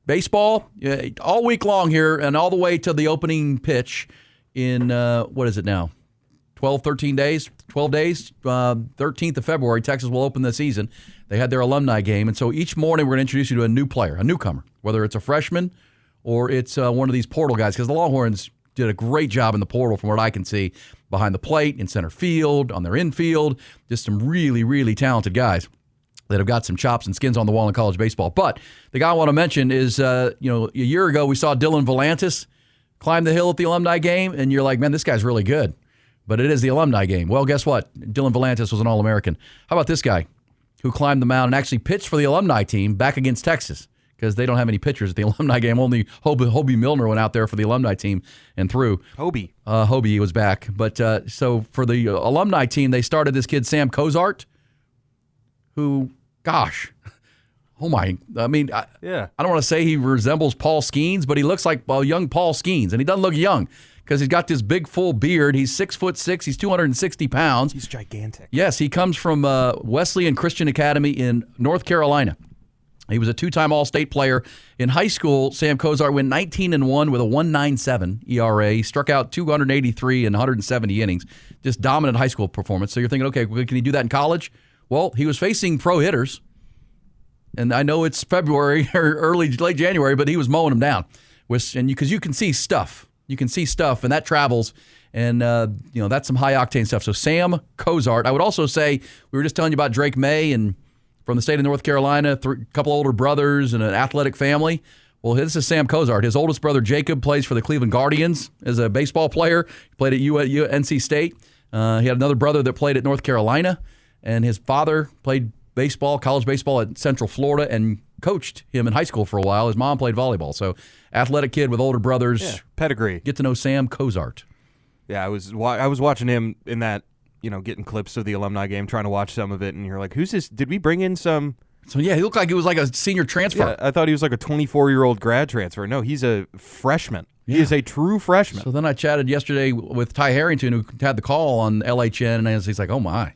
baseball all week long here and all the way to the opening pitch in, what is it now, 12 days? 13th of February, Texas will open the season. They had their alumni game, and so each morning we're going to introduce you to a new player, a newcomer, whether it's a freshman or it's one of these portal guys, because the Longhorns did a great job in the portal from what I can see, behind the plate, in center field, on their infield, just some really, really talented guys that have got some chops and skins on the wall in college baseball. But the guy I want to mention is, a year ago we saw Dylan Volantis climb the hill at the alumni game, and you're like, man, this guy's really good. But it is the alumni game. Well, guess what? Dylan Volantis was an All-American. How about this guy who climbed the mound and actually pitched for the alumni team back against Texas, because they don't have any pitchers at the alumni game. Only Hobie Milner went out there for the alumni team and threw. Hobie was back. But so for the alumni team, they started this kid, Sam Cozart, who, gosh, I don't want to say he resembles Paul Skeens, but he looks like a young Paul Skeens, and he doesn't look young because he's got this big full beard. He's 6'6", he's 260 pounds. He's gigantic. Yes, he comes from Wesleyan Christian Academy in North Carolina. He was a two-time All-State player. In high school, Sam Cozart went 19-1 with a 1.97 ERA. He struck out 283 in 170 innings. Just dominant high school performance. So you're thinking, okay, can he do that in college? Well, he was facing pro hitters. And I know it's February or late January, but he was mowing them down. Because you can see stuff. You can see stuff, and that travels. And, that's some high-octane stuff. So Sam Cozart. I would also say, we were just telling you about Drake May and from the state of North Carolina, a couple older brothers and an athletic family. Well, this is Sam Cozart. His oldest brother, Jacob, plays for the Cleveland Guardians as a baseball player. He played at NC State. He had another brother that played at North Carolina. And his father played college baseball at Central Florida and coached him in high school for a while. His mom played volleyball. So athletic kid with older brothers. Yeah, pedigree. Get to know Sam Cozart. Yeah, I was watching him in that, getting clips of the alumni game, trying to watch some of it, and you're like, who's this? Did we bring in some? So, yeah, he looked like he was like a senior transfer. Yeah, I thought he was like a 24-year-old grad transfer. No, he's a freshman. Yeah. He is a true freshman. So then I chatted yesterday with Ty Harrington, who had the call on LHN, and he's like, oh, my.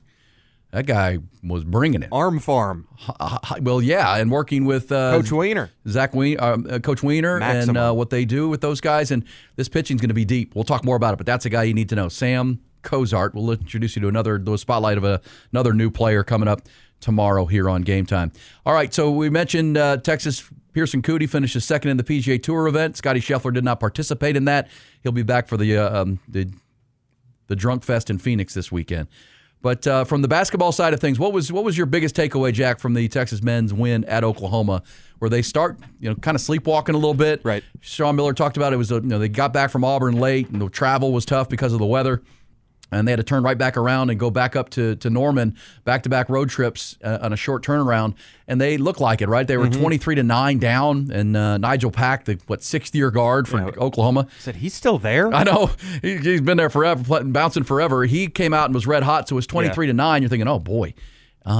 That guy was bringing it. Arm farm. Well, yeah, and working with Coach Weiner. Coach Weiner, Maximum. And what they do with those guys. And this pitching's going to be deep. We'll talk more about it, but that's a guy you need to know. Sam Cozart. We'll introduce you to the spotlight of another new player coming up tomorrow here on Game Time. All right, so we mentioned Texas Pearson Coody finishes second in the PGA Tour event. Scotty Scheffler did not participate in that. He'll be back for the Drunk Fest in Phoenix this weekend. But from the basketball side of things, what was your biggest takeaway, Jack, from the Texas men's win at Oklahoma, where they start, kind of sleepwalking a little bit? Right. Sean Miller talked about it. Was they got back from Auburn late, and the travel was tough because of the weather, and they had to turn right back around and go back up to Norman, back-to-back road trips on a short turnaround, and they looked like it, right? They were 23-9 down, and Nigel Pack, the sixth-year guard for Oklahoma, said he's still there. I know he's been there forever, bouncing forever. He came out and was red hot, so it was 23-9. You're thinking, oh boy,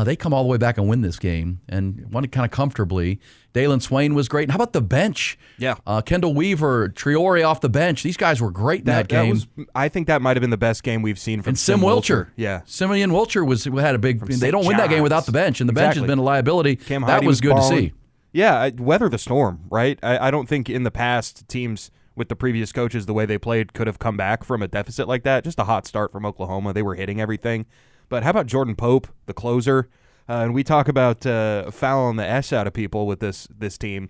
they come all the way back and win this game and won it kind of comfortably. Dalen Swain was great. And how about the bench? Yeah. Kendall Weaver, Triore off the bench. These guys were great in that game. I think that might have been the best game we've seen from and Sim Wilcher. Yeah. Simeon Wilcher had a big. They don't win that game without the bench, and the bench has been a liability. That was good to see. Yeah, weather the storm, right? I don't think in the past teams with the previous coaches, the way they played, could have come back from a deficit like that. Just a hot start from Oklahoma. They were hitting everything. But how about Jordan Pope, the closer? And we talk about fouling the S out of people with this team.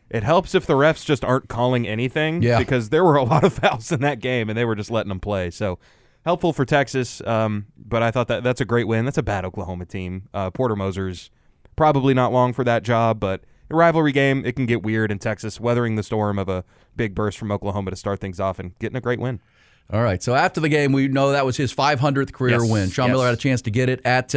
It helps if the refs just aren't calling anything, because there were a lot of fouls in that game, and they were just letting them play. So helpful for Texas, but I thought that's a great win. That's a bad Oklahoma team. Porter Moser's probably not long for that job, but a rivalry game, it can get weird in Texas, weathering the storm of a big burst from Oklahoma to start things off and getting a great win. All right, so after the game, we know that was his 500th career win. Sean Miller had a chance to get it at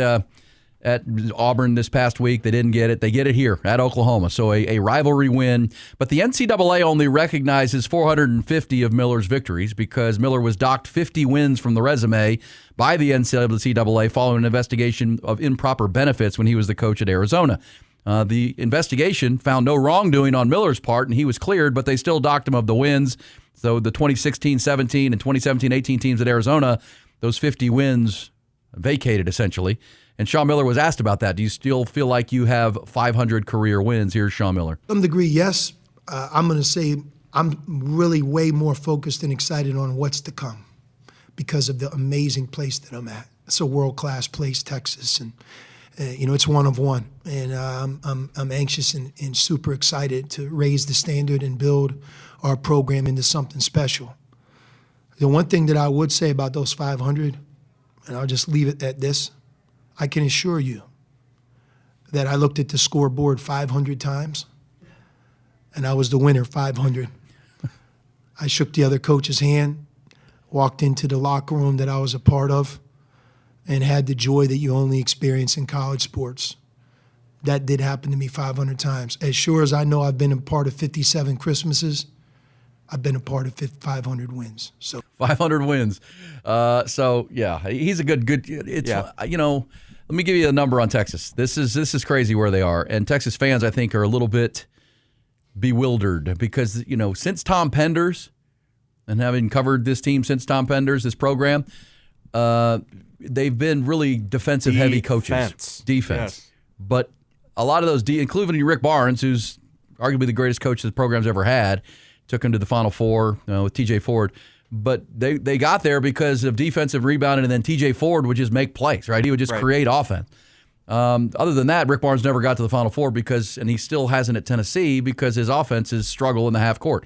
Auburn this past week. They didn't get it. They get it here at Oklahoma. So a rivalry win. But the NCAA only recognizes 450 of Miller's victories because Miller was docked 50 wins from the resume by the NCAA following an investigation of improper benefits when he was the coach at Arizona. The investigation found no wrongdoing on Miller's part, and he was cleared, but they still docked him of the wins. So the 2016-17 and 2017-18 teams at Arizona, those 50 wins vacated essentially. And Sean Miller was asked about that. Do you still feel like you have 500 career wins? Here's Sean Miller. To some degree, yes. I'm going to say I'm really way more focused and excited on what's to come because of the amazing place that I'm at. It's a world-class place, Texas, and it's one of one. And I'm anxious and super excited to raise the standard and build our program into something special. The one thing that I would say about those 500, and I'll just leave it at this, I can assure you that I looked at the scoreboard 500 times, and I was the winner 500. I shook the other coach's hand, walked into the locker room that I was a part of, and had the joy that you only experience in college sports. That did happen to me 500 times. As sure as I know I've been a part of 57 Christmases, I've been a part of 500 wins. So 500 wins. So yeah, he's a good. It's let me give you a number on Texas. This is crazy where they are, and Texas fans I think are a little bit bewildered because since Tom Penders, and having covered this team since Tom Penders, this program, they've been really defensive heavy coaches. Defense. Yes. But a lot of those, including Rick Barnes, who's arguably the greatest coach the program's ever had, took him to the Final Four with T.J. Ford. But they got there because of defensive rebounding, and then T.J. Ford would just make plays, right? He would just create offense. Other than that, Rick Barnes never got to the Final Four and he still hasn't at Tennessee because his offenses struggle in the half court.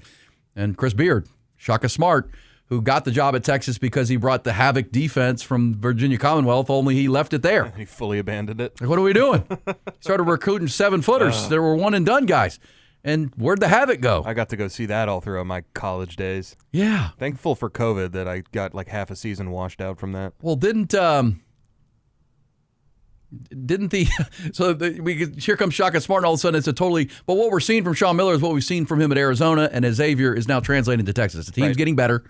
And Chris Beard, Shaka Smart, who got the job at Texas because he brought the havoc defense from Virginia Commonwealth, only he left it there. He fully abandoned it. Like, what are we doing? Started recruiting 7-footers. There were one-and-done guys. And where'd the havoc go? I got to go see that all throughout my college days. Yeah. Thankful for COVID that I got like half a season washed out from that. Well, here comes Shaka Smart, and all of a sudden it's a totally. But what we're seeing from Sean Miller is what we've seen from him at Arizona, and Xavier is now translating to Texas. The team's getting better.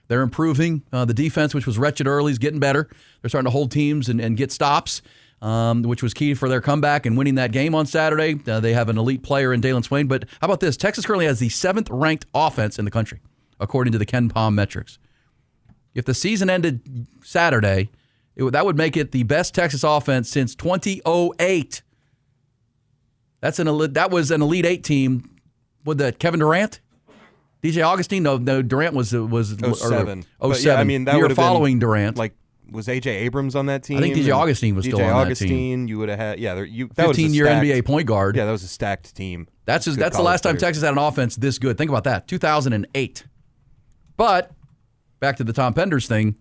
They're improving. The defense, which was wretched early, is getting better. They're starting to hold teams and get stops, which was key for their comeback and winning that game on Saturday. They have an elite player in Dalen Swain. But how about this? Texas currently has the 7th-ranked offense in the country, according to the Ken Pom metrics. If the season ended Saturday, that would make it the best Texas offense since 2008. That was an Elite Eight team with Kevin Durant, DJ Augustine. No, Durant was 07. 07. Yeah, I mean, that year following Durant. Like, was AJ Abrams on that team? I think DJ Augustine was still on that team. You would have had 15-year NBA point guard. Yeah, that was a stacked team. That's the last time Texas had an offense this good. Think about that, 2008. But back to the Tom Penders thing.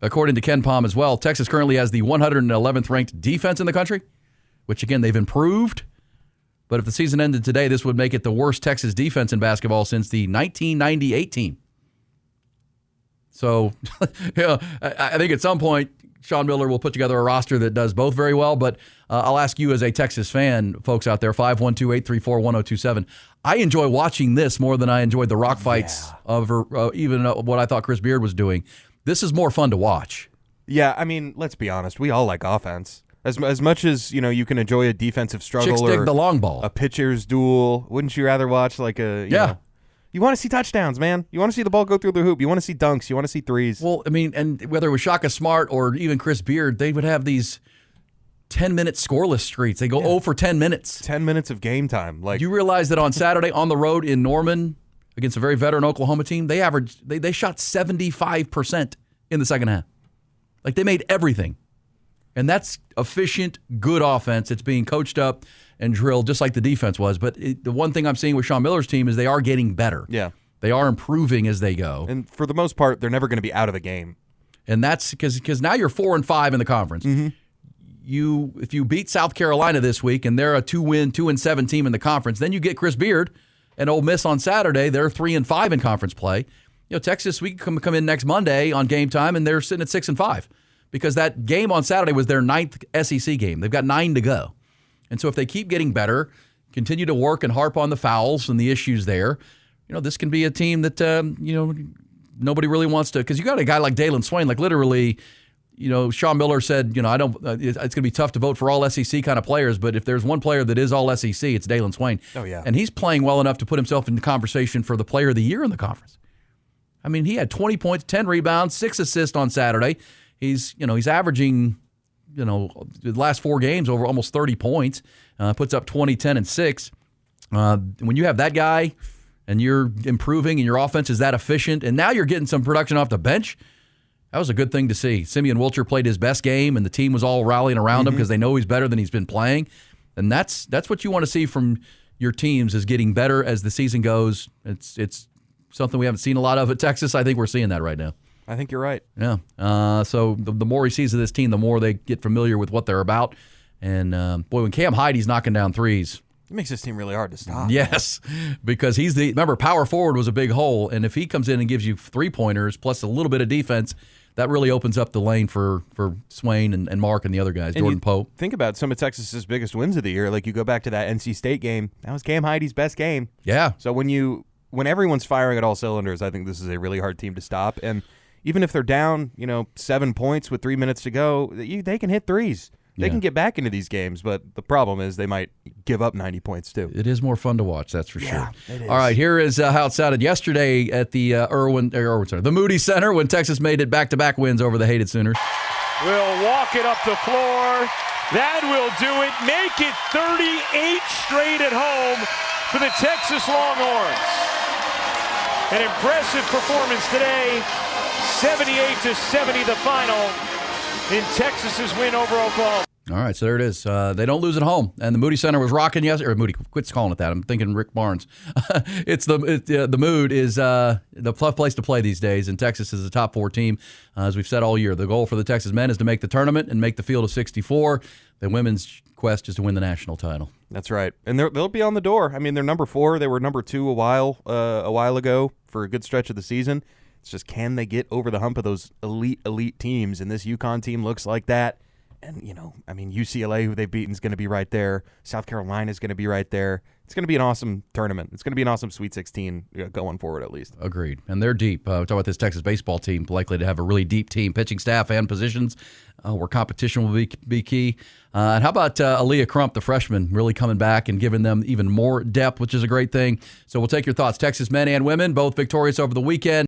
According to Ken Pom as well, Texas currently has the 111th ranked defense in the country, which, again, they've improved. But if the season ended today, this would make it the worst Texas defense in basketball since the 1998 team. So, I think at some point, Sean Miller will put together a roster that does both very well. But I'll ask you as a Texas fan, folks out there, 512-834-1027. I enjoy watching this more than I enjoyed the rock fights of even what I thought Chris Beard was doing. This is more fun to watch. Yeah, I mean, let's be honest. We all like offense. As much as, you can enjoy a defensive struggle Chicks dig the long ball. A pitcher's duel, wouldn't you rather watch like you want to see touchdowns, man. You want to see the ball go through the hoop. You want to see dunks. You want to see threes. Well, I mean, and whether it was Shaka Smart or even Chris Beard, they would have these 10-minute scoreless streaks. They go 0 for 10 minutes. 10 minutes of game time. Like, you realize that on Saturday on the road in Norman against a very veteran Oklahoma team, they shot 75% in the second half. Like, they made everything. And that's efficient, good offense. It's being coached up and drilled just like the defense was. But the one thing I'm seeing with Sean Miller's team is they are getting better. Yeah. They are improving as they go. And for the most part, they're never going to be out of the game. And that's because now you're 4-5 in the conference. Mm-hmm. If you beat South Carolina this week and they're a 2-7 team in the conference, then you get Chris Beard and Ole Miss on Saturday. They're 3-5 in conference play. Texas, we can come in next Monday on game time and they're sitting at 6-5. Because that game on Saturday was their 9th SEC game. They've got 9 to go. And so if they keep getting better, continue to work and harp on the fouls and the issues there, this can be a team that, nobody really wants to. Because you got a guy like Dalen Swain, like literally, Sean Miller said, it's going to be tough to vote for all SEC kind of players, but if there's one player that is all SEC, it's Dalen Swain. Oh, yeah. And he's playing well enough to put himself in the conversation for the player of the year in the conference. I mean, he had 20 points, 10 rebounds, 6 assists on Saturday. He's averaging, the last 4 games over almost 30 points, puts up 20, 10, and 6. When you have that guy and you're improving and your offense is that efficient, and now you're getting some production off the bench, that was a good thing to see. Simeon Wilcher played his best game, and the team was all rallying around him because they know he's better than he's been playing. And that's what you want to see from your teams, is getting better as the season goes. It's something we haven't seen a lot of at Texas. I think we're seeing that right now. I think you're right. Yeah. So the more he sees of this team, the more they get familiar with what they're about. And, boy, when Cam Heidi's knocking down threes, it makes this team really hard to stop. Yes, because remember, power forward was a big hole, and if he comes in and gives you 3-pointers plus a little bit of defense, that really opens up the lane for Swain and Mark and the other guys, Jordan Pope. Think about some of Texas's biggest wins of the year. Like, you go back to that NC State game, that was Cam Heidi's best game. Yeah. So when everyone's firing at all cylinders, I think this is a really hard team to stop. And even if they're down, 7 points with 3 minutes to go, they can hit threes. They can get back into these games, but the problem is they might give up 90 points too. It is more fun to watch, that's for sure. It is. All right, here is how it sounded yesterday at the the Moody Center when Texas made it back-to-back wins over the hated Sooners. Will walk it up the floor. That will do it. Make it 38 straight at home for the Texas Longhorns. An impressive performance today. 78-70 the final in Texas's win over Oklahoma. All right, so there it is. They don't lose at home, and the Moody Center was rocking yesterday. Or Moody, quit calling it that. I'm thinking Rick Barnes. The Mood is the tough place to play these days, and Texas is a top 4 team, as we've said all year. The goal for the Texas men is to make the tournament and make the field of 64. The women's quest is to win the national title. That's right, and they'll be on the door. I mean, they're number 4. They were number 2 a while ago for a good stretch of the season. It's just, can they get over the hump of those elite teams? And this UConn team looks like that. And, UCLA, who they've beaten, is going to be right there. South Carolina is going to be right there. It's going to be an awesome tournament. It's going to be an awesome Sweet 16 going forward, at least. Agreed. And they're deep. Talk about this Texas baseball team, likely to have a really deep team, pitching staff and positions where competition will be key. And how about Aaliyah Crump, the freshman, really coming back and giving them even more depth, which is a great thing. So we'll take your thoughts. Texas men and women, both victorious over the weekend.